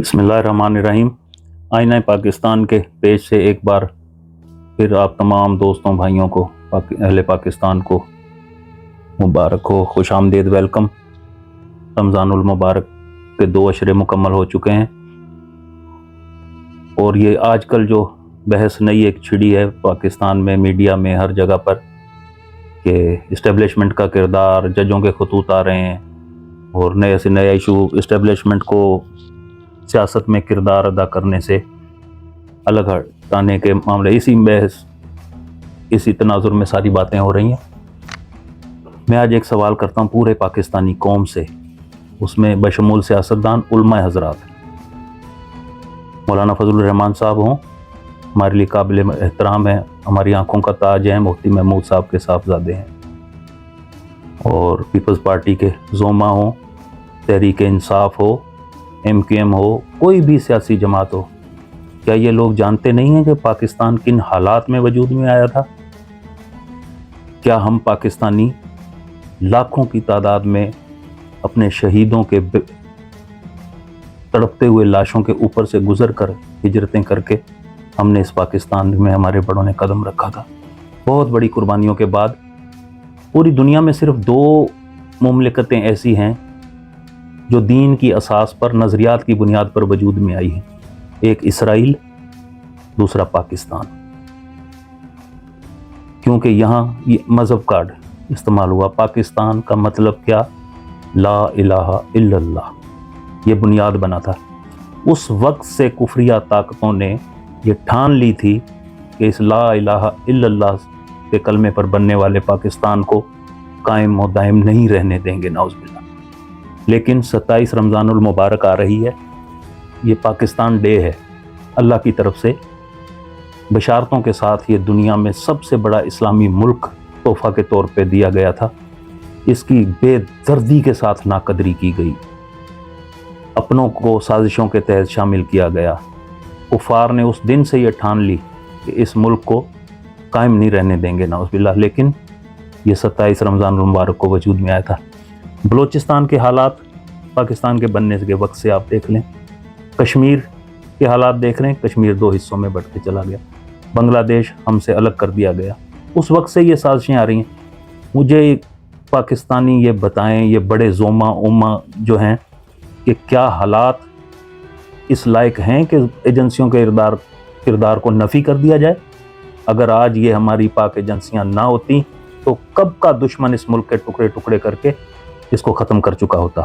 बिस्मिल्लाहिर्रहमानिर्रहीम। आईना पाकिस्तान के पेज से एक बार फिर आप तमाम दोस्तों भाइयों को अहले पाकिस्तान को मुबारक हो, खुश आमदीद, वेलकम। रमज़ानुल मुबारक के 2 अशरे मुकम्मल हो चुके हैं और ये आजकल जो बहस नई एक छिड़ी है पाकिस्तान में, मीडिया में, हर जगह पर कि इस्टेब्लिशमेंट का किरदार, जजों के खतूत आ रहे हैं और नए से नया इशू, इस्टेब्लिशमेंट को सियासत में किरदार अदा करने से अलग हटाने के मामले, इसी बहस, इसी तनाजुर में सारी बातें हो रही हैं। मैं आज एक सवाल करता हूँ पूरे पाकिस्तानी कौम से, उसमें बशमूल सियासतदान, उलमा हजरात। मौलाना फजलुर रहमान साहब हों, हमारे लिए काबिल एहतराम है, हमारी आंखों का ताज है, मुफ्ती महमूद साहब के साहबजादे हैं, और पीपल्स पार्टी के जोमा हो, तहरीक इंसाफ हो, MQM हो, कोई भी सियासी जमात हो, क्या ये लोग जानते नहीं हैं कि पाकिस्तान किन हालात में वजूद में आया था? क्या हम पाकिस्तानी लाखों की तादाद में अपने शहीदों के तड़पते हुए लाशों के ऊपर से गुजर कर, हिजरतें करके हमने इस पाकिस्तान में, हमारे बड़ों ने कदम रखा था। बहुत बड़ी कुर्बानियों के बाद पूरी दुनिया में सिर्फ 2 मुमलिकतें ऐसी हैं जो दीन की असास पर, नज़रियात की बुनियाद पर वजूद में आई हैं। एक इसराइल, दूसरा पाकिस्तान। क्योंकि यहाँ ये मज़हब कार्ड इस्तेमाल हुआ। पाकिस्तान का मतलब क्या? ला इलाहा इल्लल्लाह, ये बुनियाद बना था। उस वक्त से कुफरिया ताकतों ने ये ठान ली थी कि इस ला इलाहा इल्लल्लाह के कलमे पर बनने वाले पाकिस्तान को कायम और दायम नहीं रहने देंगे, नाउज़ुबिल्लाह। लेकिन 27 रमज़ानुल मुबारक आ रही है, ये पाकिस्तान डे है, अल्लाह की तरफ से बशारतों के साथ ये दुनिया में सबसे बड़ा इस्लामी मुल्क तोहफ़ा के तौर पे दिया गया था। इसकी बेदर्दी के साथ नाकदरी की गई, अपनों को साजिशों के तहत शामिल किया गया। कुफार ने उस दिन से ये ठान ली कि इस मुल्क को कायम नहीं रहने देंगे, नाउज़ुबिल्लाह। लेकिन ये 27 रमज़ानुल मुबारक को वजूद में आया था। बलूचिस्तान के हालात पाकिस्तान के बनने के वक्त से आप देख लें, कश्मीर के हालात देख रहे हैं, कश्मीर 2 हिस्सों में बढ़ के चला गया, बांग्लादेश हमसे अलग कर दिया गया। उस वक्त से ये साजिशें आ रही हैं। मुझे पाकिस्तानी ये बताएं, ये बड़े जोमा उम्मा जो हैं, कि क्या हालात इस लायक हैं कि एजेंसियों के किरदार को नफ़ी कर दिया जाए? अगर आज ये हमारी पाक एजेंसियां ना होती तो कब का दुश्मन इस मुल्क के टुकड़े टुकड़े करके इसको ख़त्म कर चुका होता।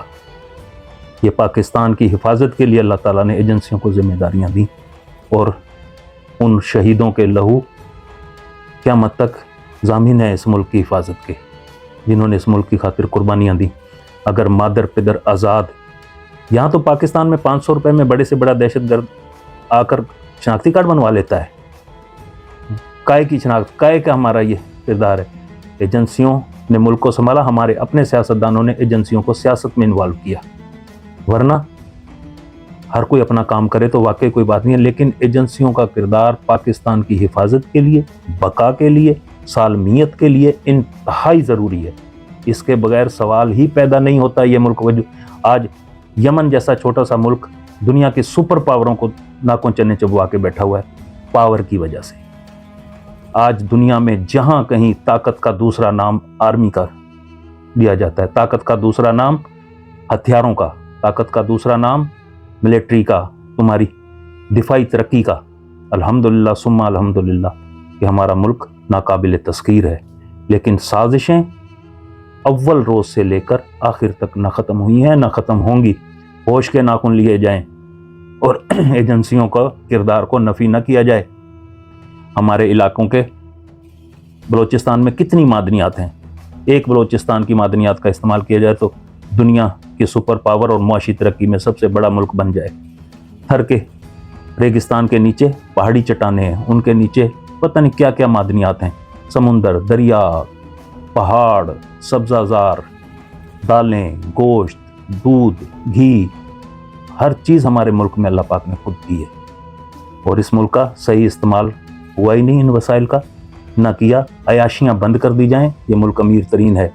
ये पाकिस्तान की हिफाजत के लिए अल्लाह ताला ने एजेंसियों को जिम्मेदारियां दी, और उन शहीदों के लहू क़यामत तक ज़ामिन है इस मुल्क की हिफाजत के, जिन्होंने इस मुल्क की खातिर कुर्बानियाँ दी। अगर मादर पिदर आज़ाद, यहाँ तो पाकिस्तान में 500 रुपये में बड़े से बड़ा दहशतगर्द आकर शनाख्ती कार्ड बनवा लेता है। काय की शनाख्त, काय का हमारा ये किरदार है? एजेंसियों ने मुल्क को संभाला, हमारे अपने सियासतदानों ने एजेंसियों को सियासत में इन्वॉल्व किया। वरना हर कोई अपना काम करे तो वाकई कोई बात नहीं है, लेकिन एजेंसियों का किरदार पाकिस्तान की हिफाजत के लिए, बका के लिए, सालमियत के लिए इंतहाई ज़रूरी है। इसके बगैर सवाल ही पैदा नहीं होता ये मुल्क वजूद। आज यमन जैसा छोटा सा मुल्क दुनिया की सुपर पावरों को नाकों चने चबवा के बैठा हुआ है, पावर की वजह से। आज दुनिया में जहां कहीं ताकत का दूसरा नाम आर्मी का दिया जाता है, ताकत का दूसरा नाम हथियारों का, ताकत का दूसरा नाम मिलिट्री का, तुम्हारी दिफाई तरक्की का। अल्हम्दुलिल्लाह सुम्मा अल्हम्दुलिल्लाह कि हमारा मुल्क नाकाबिल तस्खीर है, लेकिन साजिशें अव्वल रोज़ से लेकर आखिर तक ना ख़त्म हुई हैं, ना ख़त्म होंगी। होश के नाखून लिए जाएं और एजेंसियों का किरदार को नफ़ी न किया जाए। हमारे इलाकों के बलूचिस्तान में कितनी मादनियात हैं, एक बलूचिस्तान की मादनियात का इस्तेमाल किया जाए तो दुनिया की सुपर पावर और मुआशी तरक्की में सबसे बड़ा मुल्क बन जाए। थर के रेगिस्तान के नीचे पहाड़ी चट्टानें हैं, उनके नीचे पता नहीं क्या क्या मादनियात हैं, समुंदर, दरिया, पहाड़, सब्ज़ाज़ार, दालें, गोश्त, दूध, घी, हर चीज़ हमारे मुल्क में अल्लाह पाक ने खुद दी है, और इस मुल्क का सही इस्तेमाल हुआ ही नहीं इन वसाइल का, ना किया। अयाशियाँ बंद कर दी जाएं, ये मुल्क अमीर तरीन है।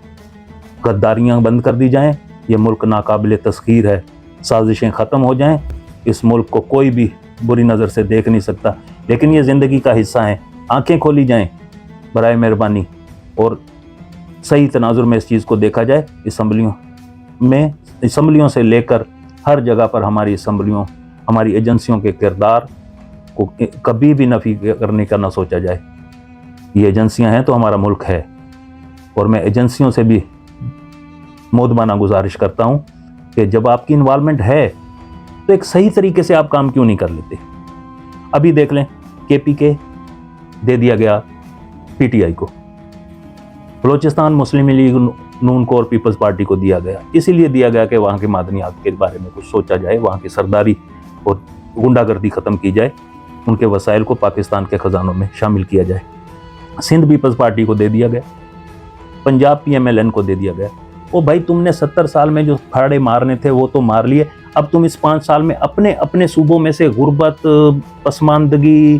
गद्दारियाँ बंद कर दी जाएं, ये मुल्क नाकाबिल तस्खीर है। साजिशें ख़त्म हो जाएं, اس ملک کو کوئی بھی بری نظر سے دیکھ نہیں سکتا، لیکن یہ زندگی کا حصہ ہیں۔ آنکھیں کھولی جائیں برائے مہربانی، اور صحیح تناظر میں اس چیز کو دیکھا جائے۔ اسمبلیوں سے لے کر ہر جگہ پر ہماری اسمبلیوں، ہماری ایجنسیوں کے کردار کو کبھی بھی نفی کرنے کا نہ سوچا جائے۔ یہ ایجنسیاں ہیں تو ہمارا ملک ہے، اور میں ایجنسیوں سے بھی مؤدبانہ گزارش کرتا ہوں کہ جب آپ کی انوالومنٹ ہے تو ایک صحیح طریقے سے آپ کام کیوں نہیں کر لیتے؟ ابھی دیکھ لیں KPK دے دیا گیا PTI کو، بلوچستان مسلم لیگ نون کو اور پیپلز پارٹی کو دیا گیا، اسی لیے دیا گیا کہ وہاں کے معدنیات کے بارے میں کچھ سوچا جائے، وہاں کی سرداری اور غنڈہ گردی ختم کی جائے، ان کے وسائل کو پاکستان کے خزانوں میں شامل کیا جائے۔ سندھ پیپلز پارٹی کو دے دیا گیا، پنجاب PMLN کو دے دیا گیا۔ او بھائی، تم نے 70 سال میں جو پھاڑے مارنے تھے وہ تو مار لیے، اب تم اس 5 سال میں اپنے صوبوں میں سے غربت، پسماندگی،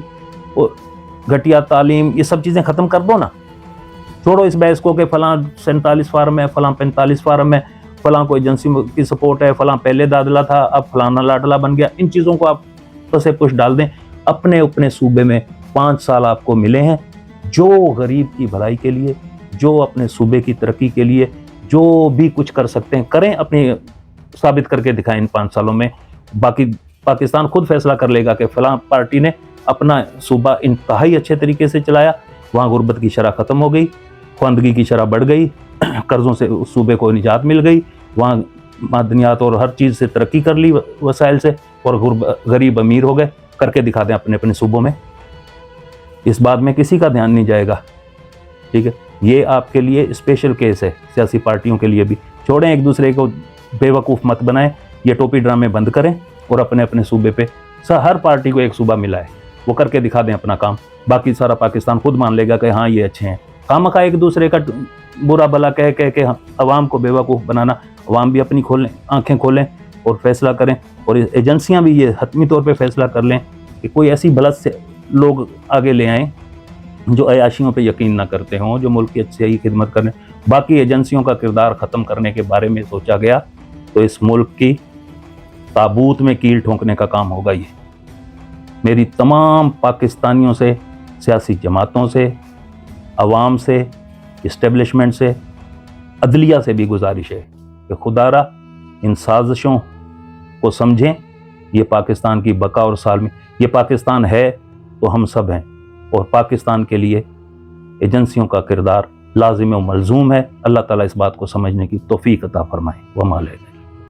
گھٹیا تعلیم، یہ سب چیزیں ختم کر دو نا۔ چھوڑو اس بحث کو کہ فلاں 47 فارم ہے، فلاں 45 فارم ہے، فلاں کو ایجنسی کی سپورٹ ہے، فلاں پہلے دادلا تھا اب فلانا لاڈلا بن گیا، ان چیزوں کو آپ پسے پش ڈال دیں۔ اپنے صوبے میں 5 سال آپ کو ملے ہیں، جو غریب کی بھلائی کے لیے، جو اپنے صوبے کی ترقی کے لیے جو بھی کچھ کر سکتے ہیں کریں، اپنی ثابت کر کے دکھائیں ان 5 سالوں میں۔ باقی پاکستان خود فیصلہ کر لے گا کہ فلاں پارٹی نے اپنا صوبہ انتہائی اچھے طریقے سے چلایا، وہاں غربت کی شرح ختم ہو گئی، خواندگی کی شرح بڑھ گئی، قرضوں سے اس صوبے کو نجات مل گئی، وہاں معدنیات اور ہر چیز سے ترقی کر لی وسائل سے، اور غریب امیر ہو گئے۔ کر کے دکھا دیں اپنے صوبوں میں، اس بات میں کسی کا دھیان نہیں جائے گا، ٹھیک ہے؟ یہ آپ کے لیے اسپیشل کیس ہے، سیاسی پارٹیوں کے لیے بھی۔ چھوڑیں ایک دوسرے کو بے وقوف مت بنائیں، یہ ٹوپی ڈرامے بند کریں، اور اپنے صوبے پہ ہر پارٹی کو ایک صوبہ ملا ہے، وہ کر کے دکھا دیں اپنا کام، باقی سارا پاکستان خود مان لے گا کہ ہاں یہ اچھے ہیں۔ خامخواہ ایک دوسرے کا برا بھلا کہہ کے عوام کو بے وقوف بنانا، عوام بھی اپنی آنکھیں کھولیں اور فیصلہ کریں، اور ایجنسیاں بھی یہ حتمی طور پہ فیصلہ کر لیں کہ کوئی ایسی بلد سے لوگ آگے لے آئیں جو عیاشیوں پہ یقین نہ کرتے ہوں، جو ملک کی صحیح خدمت کریں۔ باقی ایجنسیوں کا کردار ختم کرنے کے بارے میں سوچا گیا تو اس ملک کی تابوت میں کیل ٹھونکنے کا کام ہوگا۔ یہ میری تمام پاکستانیوں سے، سیاسی جماعتوں سے، عوام سے، اسٹیبلشمنٹ سے، عدلیہ سے بھی گزارش ہے کہ خدا را ان سازشوں کو سمجھیں۔ یہ پاکستان کی بقا اور سالمی، یہ پاکستان ہے تو ہم سب ہیں، اور پاکستان کے لیے ایجنسیوں کا کردار لازم و ملزوم ہے۔ اللہ تعالیٰ اس بات کو سمجھنے کی توفیق عطا فرمائے۔ وما علینا۔